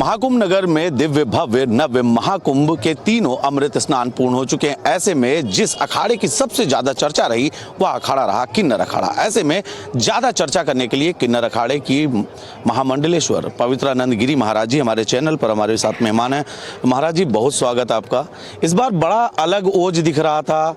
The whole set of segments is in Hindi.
महाकुंभ नगर में दिव्य भव्य नव्य महाकुंभ के तीनों अमृत स्नान पूर्ण हो चुके हैं। ऐसे में जिस अखाड़े की सबसे ज्यादा चर्चा रही वह अखाड़ा रहा किन्नर अखाड़ा। ऐसे में ज्यादा चर्चा करने के लिए किन्नर अखाड़े की महामंडलेश्वर पवित्रानंद गिरी महाराज जी हमारे चैनल पर हमारे साथ मेहमान हैं। महाराज जी, बहुत स्वागत आपका। इस बार बड़ा अलग ओज दिख रहा था,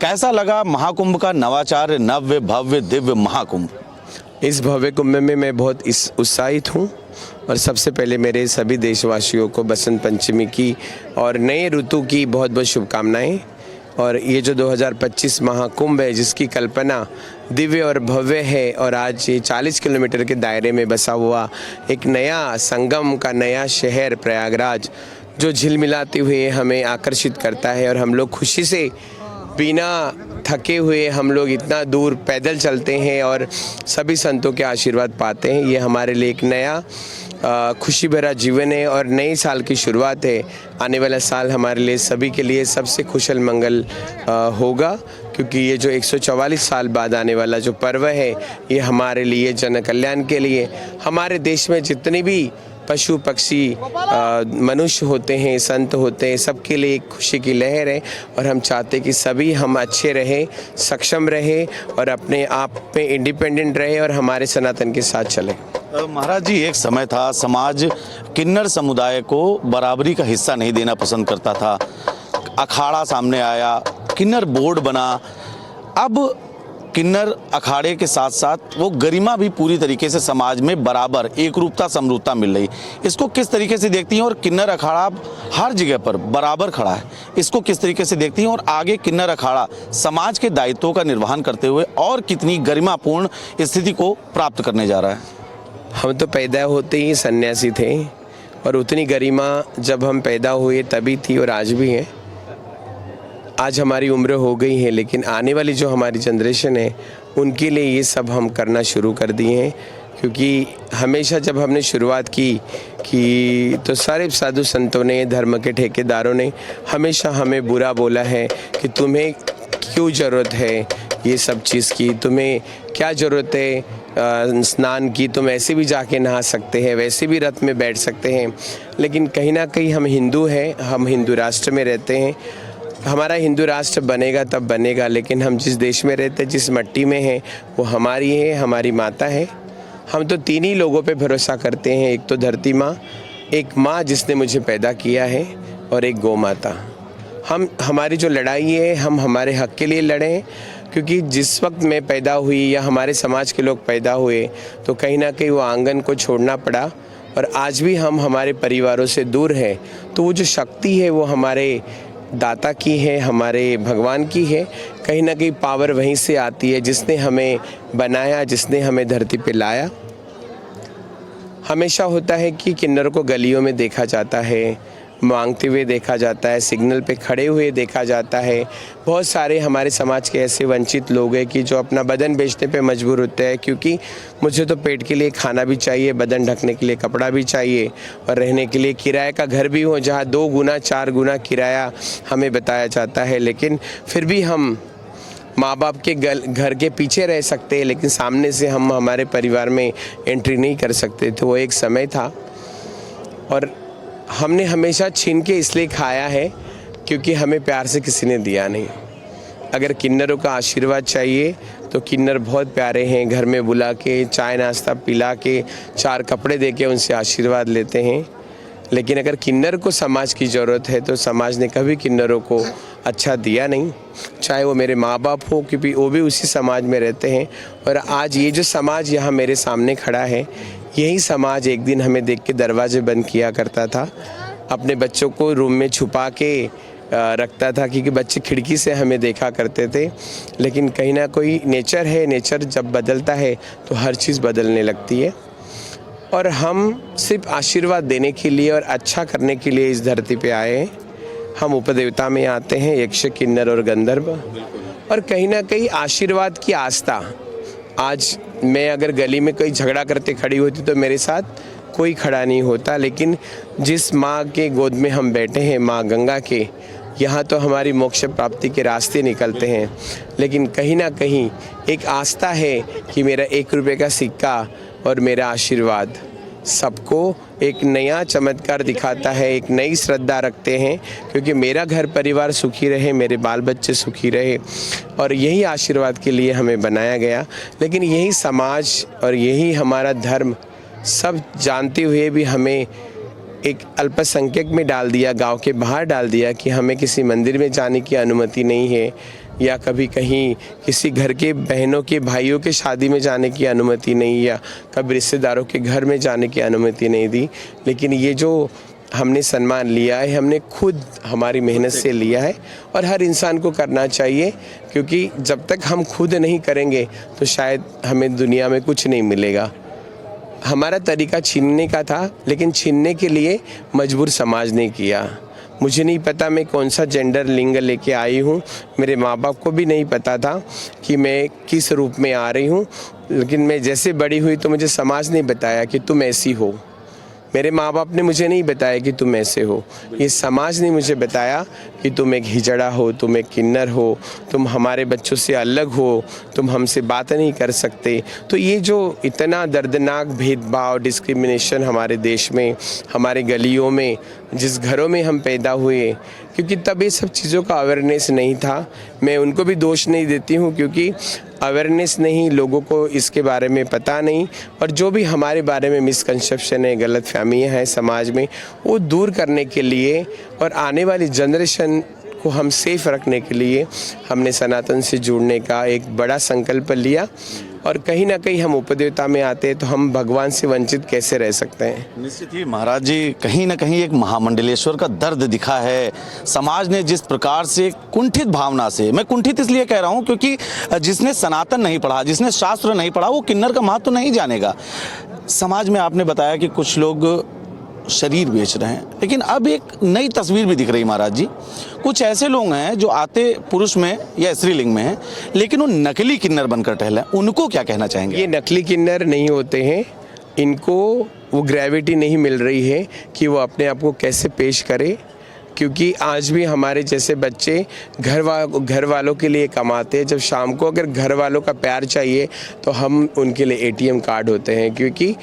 कैसा लगा महाकुंभ का नवाचार, नव्य भव्य दिव्य महाकुंभ? इस भव्य कुंभ में मैं बहुत उत्साहित हूँ और सबसे पहले मेरे सभी देशवासियों को बसंत पंचमी की और नए ऋतु की बहुत बहुत शुभकामनाएं। और ये जो 2025 महाकुंभ है जिसकी कल्पना दिव्य और भव्य है और आज ये 40 किलोमीटर के दायरे में बसा हुआ एक नया संगम का नया शहर प्रयागराज जो झिलमिलाते हुए हमें आकर्षित करता है और हम लोग खुशी से बिना थके हुए हम लोग इतना दूर पैदल चलते हैं और सभी संतों के आशीर्वाद पाते हैं। ये हमारे लिए एक नया खुशी भरा जीवन है और नए साल की शुरुआत है। आने वाला साल हमारे लिए सभी के लिए सबसे कुशल मंगल होगा, क्योंकि ये जो 144 साल बाद आने वाला जो पर्व है ये हमारे लिए जन कल्याण के लिए, हमारे देश में जितने भी पशु पक्षी मनुष्य होते हैं, संत होते हैं, सबके लिए एक खुशी की लहर है। और हम चाहते हैं कि सभी हम अच्छे रहें, सक्षम रहें और अपने आप में इंडिपेंडेंट रहे और हमारे सनातन के साथ चले। महाराज जी, एक समय था समाज किन्नर समुदाय को बराबरी का हिस्सा नहीं देना पसंद करता था। अखाड़ा सामने आया, किन्नर बोर्ड बना। अब किन्नर अखाड़े के साथ साथ वो गरिमा भी पूरी तरीके से समाज में बराबर एक रूपता समरूपता मिल रही। इसको किस तरीके से देखती हैं? और किन्नर अखाड़ा हर जगह पर बराबर खड़ा है, इसको किस तरीके से देखती हैं? और आगे किन्नर अखाड़ा समाज के दायित्वों का निर्वहन करते हुए और कितनी गरिमापूर्ण स्थिति को प्राप्त करने जा रहा है? हम तो पैदा होते ही सन्यासी थे और उतनी गरिमा जब हम पैदा हुए तभी थी और आज भी है। आज हमारी उम्र हो गई है, लेकिन आने वाली जो हमारी जनरेशन है उनके लिए ये सब हम करना शुरू कर दिए हैं। क्योंकि हमेशा जब हमने शुरुआत की तो सारे साधु संतों ने, धर्म के ठेकेदारों ने हमेशा हमें बुरा बोला है कि तुम्हें क्यों ज़रूरत है ये सब चीज़ की, तुम्हें क्या ज़रूरत है स्नान की, तुम ऐसे भी जाके नहा सकते हैं, वैसे भी रथ में बैठ सकते हैं। लेकिन कहीं ना कहीं हम हिंदू हैं, हम हिंदू राष्ट्र में रहते हैं। हमारा हिंदू राष्ट्र बनेगा तब बनेगा, लेकिन हम जिस देश में रहते हैं, जिस मिट्टी में हैं, वो हमारी है, हमारी माता है। हम तो तीन ही लोगों पे भरोसा करते हैं, एक तो धरती माँ, एक माँ जिसने मुझे पैदा किया है और एक गौ माता। हमारी जो लड़ाई है, हम हमारे हक के लिए लड़ें। क्योंकि जिस वक्त मैं पैदा हुई या हमारे समाज के लोग पैदा हुए तो कहीं ना कहीं वो आंगन को छोड़ना पड़ा और आज भी हम हमारे परिवारों से दूर हैं। तो वो जो शक्ति है वो हमारे दाता की है, हमारे भगवान की है। कहीं ना कहीं पावर वहीं से आती है जिसने हमें बनाया, जिसने हमें धरती पे लाया। हमेशा होता है कि किन्नरों को गलियों में देखा जाता है, मांगते हुए देखा जाता है, सिग्नल पे खड़े हुए देखा जाता है। बहुत सारे हमारे समाज के ऐसे वंचित लोग हैं कि जो अपना बदन बेचने पे मजबूर होते हैं, क्योंकि मुझे तो पेट के लिए खाना भी चाहिए, बदन ढकने के लिए कपड़ा भी चाहिए और रहने के लिए किराए का घर भी हो जहाँ 2 गुना 4 गुना किराया हमें बताया जाता है। लेकिन फिर भी हम माँ बाप के घर के पीछे रह सकते हैं, लेकिन सामने से हम हमारे परिवार में एंट्री नहीं कर सकते। तो वो एक समय था और हमने हमेशा छीन के इसलिए खाया है क्योंकि हमें प्यार से किसी ने दिया नहीं। अगर किन्नरों का आशीर्वाद चाहिए तो किन्नर बहुत प्यारे हैं, घर में बुला के चाय नाश्ता पिला के 4 कपड़े दे के उनसे आशीर्वाद लेते हैं। लेकिन अगर किन्नर को समाज की ज़रूरत है तो समाज ने कभी किन्नरों को अच्छा दिया नहीं, चाहे वो मेरे माँ बाप हो, क्योंकि वो भी उसी समाज में रहते हैं। और आज ये जो समाज यहाँ मेरे सामने खड़ा है, यही समाज एक दिन हमें देख के दरवाजे बंद किया करता था, अपने बच्चों को रूम में छुपा के रखता था क्योंकि बच्चे खिड़की से हमें देखा करते थे। लेकिन कहीं ना कोई नेचर है, नेचर जब बदलता है तो हर चीज़ बदलने लगती है। और हम सिर्फ आशीर्वाद देने के लिए और अच्छा करने के लिए इस धरती पे आए हैं। हम उपदेवता में आते हैं, यक्ष, किन्नर और गंधर्व, और कहीं ना कहीं आशीर्वाद की आस्था। आज मैं अगर गली में कोई झगड़ा करते खड़ी होती तो मेरे साथ कोई खड़ा नहीं होता, लेकिन जिस माँ के गोद में हम बैठे हैं, माँ गंगा के, यहाँ तो हमारी मोक्ष प्राप्ति के रास्ते निकलते हैं। लेकिन कहीं ना कहीं एक आस्था है कि मेरा 1 रुपये का सिक्का और मेरा आशीर्वाद सबको एक नया चमत्कार दिखाता है, एक नई श्रद्धा रखते हैं, क्योंकि मेरा घर परिवार सुखी रहे, मेरे बाल बच्चे सुखी रहे, और यही आशीर्वाद के लिए हमें बनाया गया। लेकिन यही समाज और यही हमारा धर्म सब जानते हुए भी हमें एक अल्पसंख्यक में डाल दिया, गांव के बाहर डाल दिया कि हमें किसी मंदिर में जाने की अनुमति नहीं है, या कभी कहीं किसी घर के बहनों के भाइयों के शादी में जाने की अनुमति नहीं, या कभी रिश्तेदारों के घर में जाने की अनुमति नहीं दी। लेकिन ये जो हमने सम्मान लिया है, हमने खुद हमारी मेहनत से लिया है, और हर इंसान को करना चाहिए, क्योंकि जब तक हम खुद नहीं करेंगे तो शायद हमें दुनिया में कुछ नहीं मिलेगा। हमारा तरीका छीनने का था, लेकिन छीनने के लिए मजबूर समाज ने किया। मुझे नहीं पता मैं कौन सा जेंडर लिंग लेके आई हूँ, मेरे माँ बाप को भी नहीं पता था कि मैं किस रूप में आ रही हूँ, लेकिन मैं जैसे बड़ी हुई तो मुझे समाज ने बताया कि तुम ऐसी हो। मेरे माँ बाप ने मुझे नहीं बताया कि तुम ऐसे हो, ये समाज ने मुझे बताया कि तुम एक हिजड़ा हो, तुम एक किन्नर हो, तुम हमारे बच्चों से अलग हो, तुम हमसे बात नहीं कर सकते। तो ये जो इतना दर्दनाक भेदभाव, डिस्क्रिमिनेशन हमारे देश में, हमारे गलियों में, जिस घरों में हम पैदा हुए, क्योंकि तब ये सब चीज़ों का अवेयरनेस नहीं था। मैं उनको भी दोष नहीं देती हूँ, क्योंकि अवेयरनेस नहीं, लोगों को इसके बारे में पता नहीं, और जो भी हमारे बारे में मिसकंसेप्शन है, गलत फहमियाँ हैं समाज में, वो दूर करने के लिए और आने वाली जनरेशन को हम सेफ रखने के लिए हमने सनातन से जुड़ने का एक बड़ा संकल्प लिया। और कहीं ना कहीं हम उपदेवता में आते हैं तो हम भगवान से वंचित कैसे रह सकते हैं। निश्चित ही महाराज जी, कहीं ना कहीं एक महामंडलेश्वर का दर्द दिखा है। समाज ने जिस प्रकार से कुंठित भावना से, मैं कुंठित इसलिए कह रहा हूँ क्योंकि जिसने सनातन नहीं पढ़ा, जिसने शास्त्र नहीं पढ़ा, वो किन्नर का महत्व नहीं जानेगा। समाज में आपने बताया कि कुछ लोग शरीर बेच रहे हैं, लेकिन अब एक नई तस्वीर भी दिख रही महाराज जी। कुछ ऐसे लोग हैं जो आते पुरुष में या स्त्रीलिंग में हैं, लेकिन वो नकली किन्नर बनकर टहले, उनको क्या कहना चाहेंगे? ये नकली किन्नर नहीं होते हैं, इनको वो ग्रेविटी नहीं मिल रही है कि वो अपने आप को कैसे पेश करे, क्योंकि आज भी हमारे जैसे बच्चे घर वालों के लिए कमाते हैं। जब शाम को अगर घर वालों का प्यार चाहिए तो हम उनके लिए ATM कार्ड होते हैं, क्योंकि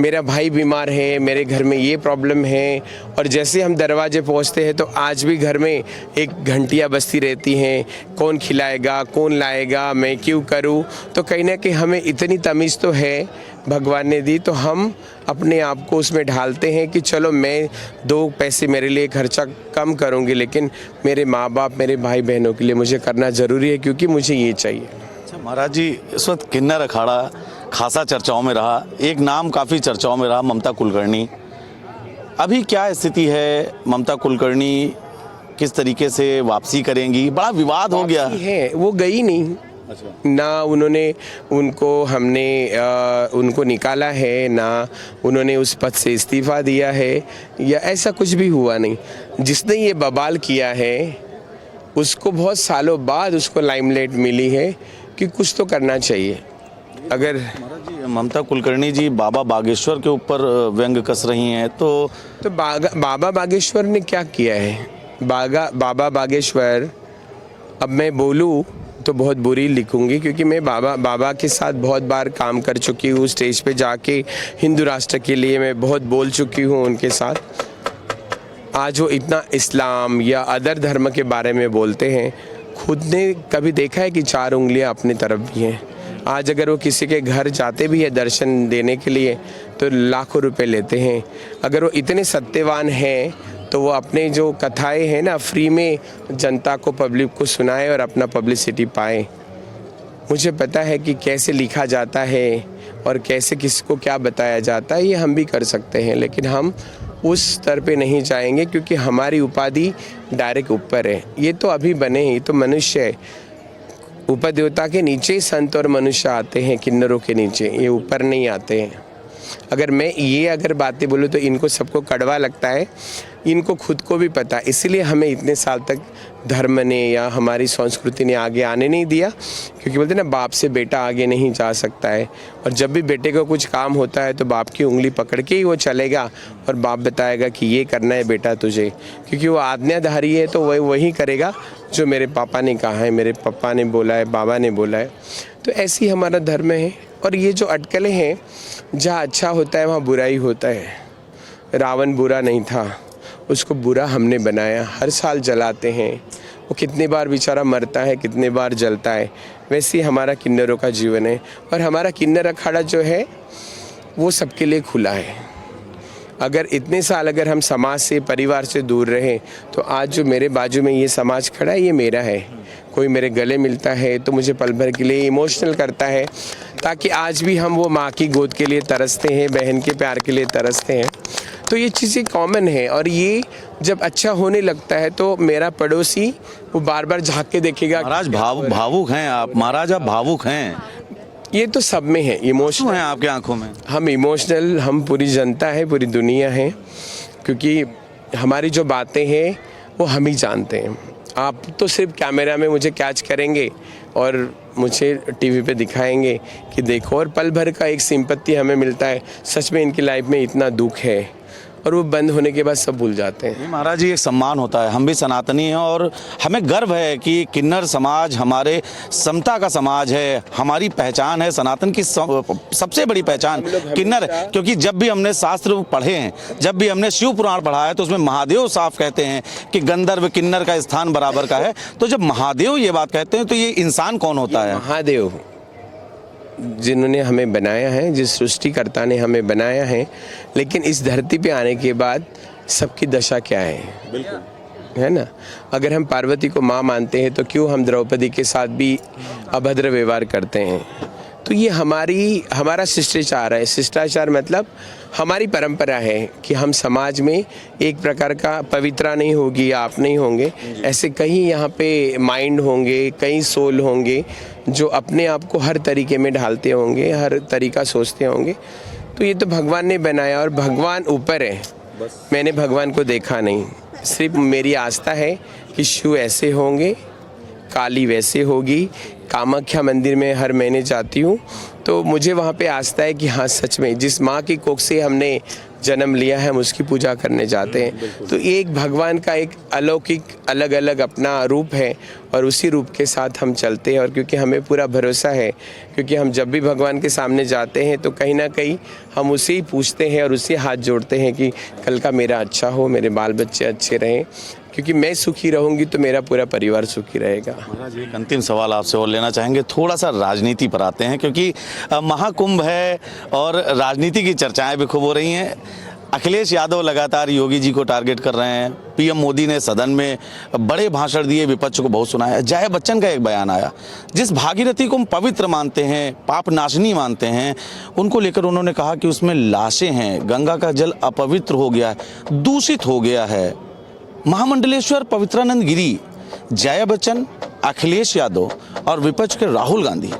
मेरा भाई बीमार है, मेरे घर में ये प्रॉब्लम है, और जैसे हम दरवाजे पहुंचते हैं तो आज भी घर में एक घंटियाँ बजती रहती हैं, कौन खिलाएगा, कौन लाएगा, मैं क्यों करूं। तो कहीं ना कहीं हमें इतनी तमीज़ तो है भगवान ने दी, तो हम अपने आप को उसमें ढालते हैं कि चलो मैं 2 पैसे मेरे लिए खर्चा कम करूंगी, लेकिन मेरे माँ बाप, मेरे भाई बहनों के लिए मुझे करना ज़रूरी है, क्योंकि मुझे ये चाहिए। अच्छा महाराज जी, इस वक्त किन्नर अखाड़ा खासा चर्चाओं में रहा, एक नाम काफ़ी चर्चाओं में रहा, ममता कुलकर्णी। अभी क्या स्थिति है? ममता कुलकर्णी किस तरीके से वापसी करेंगी? बड़ा विवाद हो गया है, वो गई नहीं। अच्छा। ना उन्होंने हमने उनको निकाला है, ना उन्होंने उस पद से इस्तीफा दिया है, या ऐसा कुछ भी हुआ नहीं। जिसने ये बवाल किया है उसको बहुत सालों बाद उसको लाइमलाइट मिली है कि कुछ तो करना चाहिए। अगर महाराज जी, ममता कुलकर्णी जी बाबा बागेश्वर के ऊपर व्यंग कस रही हैं, तो बाबा बागेश्वर ने क्या किया है? बाबा बागेश्वर, अब मैं बोलूँ तो बहुत बुरी लिखूंगी, क्योंकि मैं बाबा के साथ बहुत बार काम कर चुकी हूँ, स्टेज पे जाके हिंदू राष्ट्र के लिए मैं बहुत बोल चुकी हूँ उनके साथ। आज वो इतना इस्लाम या अदर धर्म के बारे में बोलते हैं, खुद ने कभी देखा है कि 4 उंगलियां अपनी तरफ भी हैं? आज अगर वो किसी के घर जाते भी है दर्शन देने के लिए तो लाखों रुपए लेते हैं। अगर वो इतने सत्यवान हैं तो वो अपने जो कथाएं हैं ना, फ्री में जनता को, पब्लिक को सुनाए और अपना पब्लिसिटी पाए। मुझे पता है कि कैसे लिखा जाता है और कैसे किसको क्या बताया जाता है, ये हम भी कर सकते हैं, लेकिन हम उस स्तर पे नहीं जाएंगे, क्योंकि हमारी उपाधि डायरेक्ट ऊपर है। ये तो अभी बने ही तो मनुष्य है, उपदेवता के नीचे ही संत और मनुष्य आते हैं, किन्नरों के नीचे, ये ऊपर नहीं आते हैं। अगर मैं अगर बातें बोलूँ तो इनको सबको कड़वा लगता है, इनको खुद को भी पता, इसलिए हमें इतने साल तक धर्म ने या हमारी संस्कृति ने आगे आने नहीं दिया, क्योंकि बोलते हैं ना, बाप से बेटा आगे नहीं जा सकता है। और जब भी बेटे को कुछ काम होता है तो बाप की उंगली पकड़ के ही वो चलेगा और बाप बताएगा कि ये करना है बेटा तुझे, क्योंकि वो आज्ञाधारी है, तो वही करेगा जो मेरे पापा ने कहा है, मेरे पापा ने बोला है, बाबा ने बोला है। तो ऐसी हमारा धर्म है। और ये जो अटकलें हैं, जहाँ अच्छा होता है वहाँ बुराई होता है। रावण बुरा नहीं था, उसको बुरा हमने बनाया। हर साल जलाते हैं, वो कितने बार बेचारा मरता है, कितने बार जलता है। वैसे ही हमारा किन्नरों का जीवन है, और हमारा किन्नर अखाड़ा जो है वो सबके लिए खुला है। अगर इतने साल अगर हम समाज से, परिवार से दूर रहें, तो आज जो मेरे बाजू में ये समाज खड़ा है, ये मेरा है। कोई मेरे गले मिलता है तो मुझे पल भर के लिए इमोशनल करता है, ताकि आज भी हम वो माँ की गोद के लिए तरसते हैं, बहन के प्यार के लिए तरसते हैं। तो ये चीज़ें कॉमन है, और ये जब अच्छा होने लगता है तो मेरा पड़ोसी वो बार बार झाँक के देखेगा। महाराज भावुक हैं आप, महाराज आप भावुक हैं। ये तो सब में है, इमोशनल है आपके आंखों में। हम इमोशनल, हम पूरी जनता है, पूरी दुनिया है, क्योंकि हमारी जो बातें हैं वो हम ही जानते हैं। आप तो सिर्फ कैमरा में मुझे कैच करेंगे और मुझे टीवी पे दिखाएंगे कि देखो, और पल भर का एक सिंपत्ति हमें मिलता है। सच में इनकी लाइफ में इतना दुख है, और वो बंद होने के बाद सब भूल जाते हैं। महाराज जी, एक सम्मान होता है, हम भी सनातनी हैं और हमें गर्व है कि किन्नर समाज हमारे समता का समाज है, हमारी पहचान है। सनातन की सबसे बड़ी पहचान किन्नर है, क्योंकि जब भी हमने शास्त्र पढ़े हैं, जब भी हमने शिव पुराण पढ़ा है, तो उसमें महादेव साफ कहते हैं कि गंधर्व किन्नर का स्थान बराबर का है। तो जब महादेव ये बात कहते हैं तो ये इंसान कौन होता है? महादेव जिन्होंने हमें बनाया है, जिस सृष्टिकर्ता ने हमें बनाया है, लेकिन इस धरती पे आने के बाद सबकी दशा क्या है? बिल्कुल है ना। अगर हम पार्वती को माँ मानते हैं तो क्यों हम द्रौपदी के साथ भी अभद्र व्यवहार करते हैं? तो ये हमारा शिष्टाचार है। शिष्टाचार मतलब हमारी परंपरा है कि हम समाज में एक प्रकार का पवित्रा नहीं होगी, आप नहीं होंगे, ऐसे कई यहाँ पे माइंड होंगे, कई सोल होंगे जो अपने आप को हर तरीके में ढालते होंगे, हर तरीका सोचते होंगे। तो ये तो भगवान ने बनाया, और भगवान ऊपर है। मैंने भगवान को देखा नहीं, सिर्फ मेरी आस्था है कि शिव ऐसे होंगे, काली वैसे होगी। कामाख्या मंदिर में हर महीने जाती हूँ, तो मुझे वहाँ पे आस्था है कि हाँ, सच में जिस माँ की कोख से हमने जन्म लिया है, हम उसकी पूजा करने जाते हैं। तो एक भगवान का एक अलौकिक अलग अलग अपना रूप है, और उसी रूप के साथ हम चलते हैं। और क्योंकि हमें पूरा भरोसा है, क्योंकि हम जब भी भगवान के सामने जाते हैं तो कहीं ना कहीं हम उसे ही पूछते हैं और उसे हाथ जोड़ते हैं कि कल का मेरा अच्छा हो, मेरे बाल बच्चे अच्छे रहें, क्योंकि मैं सुखी रहूंगी तो मेरा पूरा परिवार सुखी रहेगा। महाराज, एक अंतिम सवाल आपसे और लेना चाहेंगे, थोड़ा सा राजनीति पर आते हैं, क्योंकि महाकुंभ है और राजनीति की चर्चाएं भी खूब हो रही हैं। अखिलेश यादव लगातार योगी जी को टारगेट कर रहे हैं। पीएम मोदी ने सदन में बड़े भाषण दिए, विपक्ष को बहुत सुनाया। जया बच्चन का एक बयान आया, जिस भागीरथी को हम पवित्र मानते हैं, पाप नाशनी मानते हैं, उनको लेकर उन्होंने कहा कि उसमें लाशें हैं, गंगा का जल अपवित्र हो गया है, दूषित हो गया है। महामंडलेश्वर पवित्रानंद गिरी, जया बच्चन, अखिलेश यादव और विपक्ष के राहुल गांधी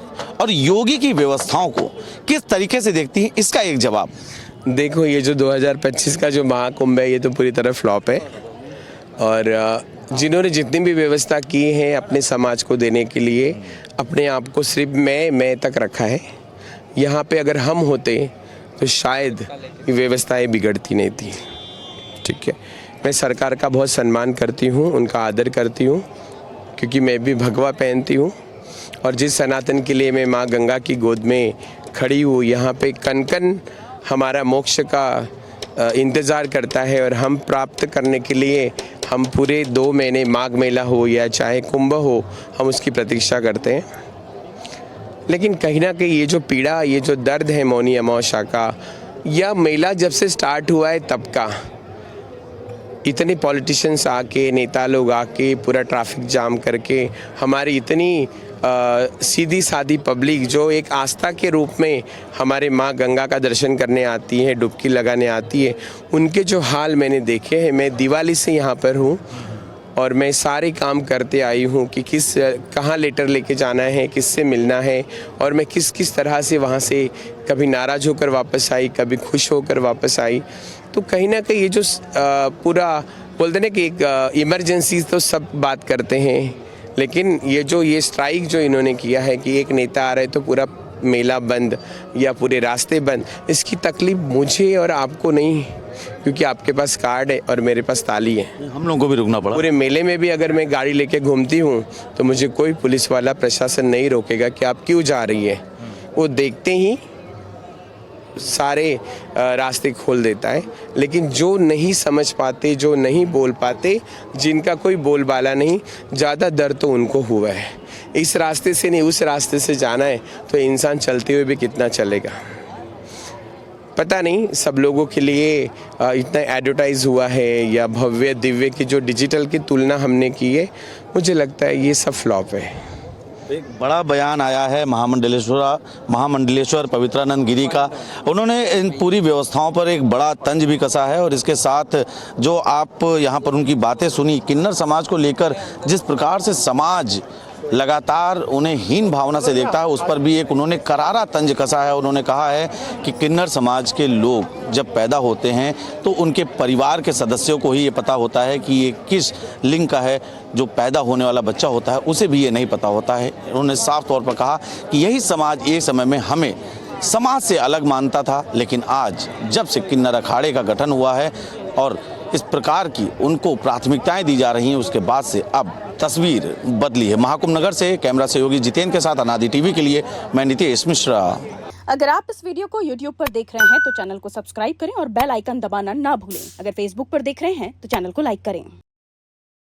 और योगी की व्यवस्थाओं को किस तरीके से देखती हैं, इसका एक जवाब। देखो, ये जो 2025 का जो महाकुंभ है, ये तो पूरी तरह फ्लॉप है। और जिन्होंने जितनी भी व्यवस्था की है अपने समाज को देने के लिए, अपने आप को सिर्फ मैं तक रखा है। यहाँ पे अगर हम होते तो शायद ये व्यवस्थाएं बिगड़ती नहीं थी। ठीक है, मैं सरकार का बहुत सम्मान करती हूँ, उनका आदर करती हूँ, क्योंकि मैं भी भगवा पहनती हूँ। और जिस सनातन के लिए मैं माँ गंगा की गोद में खड़ी हूँ, यहाँ पे कन कन हमारा मोक्ष का इंतज़ार करता है, और हम प्राप्त करने के लिए हम पूरे 2 महीने, माघ मेला हो या चाहे कुंभ हो, हम उसकी प्रतीक्षा करते हैं। लेकिन कहीं ना कहीं ये जो पीड़ा, ये जो दर्द है मौनी अमावस्या का, यह मेला जब से स्टार्ट हुआ है तब का, इतने पॉलिटिशियंस आके, नेता लोग आके पूरा ट्रैफिक जाम करके, हमारी इतनी सीधी सादी पब्लिक जो एक आस्था के रूप में हमारे माँ गंगा का दर्शन करने आती है, डुबकी लगाने आती है, उनके जो हाल मैंने देखे हैं। मैं दिवाली से यहाँ पर हूँ और मैं सारे काम करते आई हूँ कि कहाँ लेटर लेके जाना है, किससे मिलना है, और मैं किस किस तरह से वहाँ से कभी नाराज़ होकर वापस आई, कभी खुश होकर वापस आई। तो कहीं ना कहीं ये जो पूरा बोलते ना कि एक इमरजेंसी, तो सब बात करते हैं, लेकिन ये स्ट्राइक जो इन्होंने किया है कि एक नेता आ रहे तो पूरा मेला बंद या पूरे रास्ते बंद, इसकी तकलीफ मुझे और आपको नहीं, क्योंकि आपके पास कार्ड है और मेरे पास ताली है। हम लोगों को भी रुकना पड़ा। पूरे मेले में भी अगर मैं गाड़ी लेके घूमती हूँ तो मुझे कोई पुलिस वाला, प्रशासन नहीं रोकेगा कि आप क्यों जा रही है। वो देखते ही सारे रास्ते खोल देता है। लेकिन जो नहीं समझ पाते, जो नहीं बोल पाते, जिनका कोई बोलबाला नहीं, ज़्यादा दर्द तो उनको हुआ है। इस रास्ते से नहीं उस रास्ते से जाना है तो इंसान चलते हुए भी कितना चलेगा पता नहीं। सब लोगों के लिए इतना एडवर्टाइज हुआ है या भव्य दिव्य की जो डिजिटल की तुलना हमने की है, मुझे लगता है ये सब फ्लॉप है। एक बड़ा बयान आया है महामंडलेश्वर पवित्रानंद गिरी का। उन्होंने इन पूरी व्यवस्थाओं पर एक बड़ा तंज भी कसा है और इसके साथ जो आप यहाँ पर उनकी बातें सुनी, किन्नर समाज को लेकर जिस प्रकार से समाज लगातार उन्हें हीन भावना से देखता है, उस पर भी एक उन्होंने करारा तंज कसा है। उन्होंने कहा है कि किन्नर समाज के लोग जब पैदा होते हैं तो उनके परिवार के सदस्यों को ही ये पता होता है कि ये किस लिंग का है। जो पैदा होने वाला बच्चा होता है उसे भी ये नहीं पता होता है। उन्होंने साफ तौर पर कहा कि यही समाज एक समय में हमें समाज से अलग मानता था, लेकिन आज जब से किन्नर अखाड़े का गठन हुआ है और इस प्रकार की उनको प्राथमिकताएं दी जा रही हैं, उसके बाद से अब तस्वीर बदली है। महाकुंभ नगर से कैमरा सहयोगी जितेंद्र के साथ अनादि टीवी के लिए मैं नितेश मिश्रा। अगर आप इस वीडियो को YouTube पर देख रहे हैं तो चैनल को सब्सक्राइब करें और बेल आइकन दबाना ना भूलें। अगर Facebook पर देख रहे हैं तो चैनल को लाइक करें।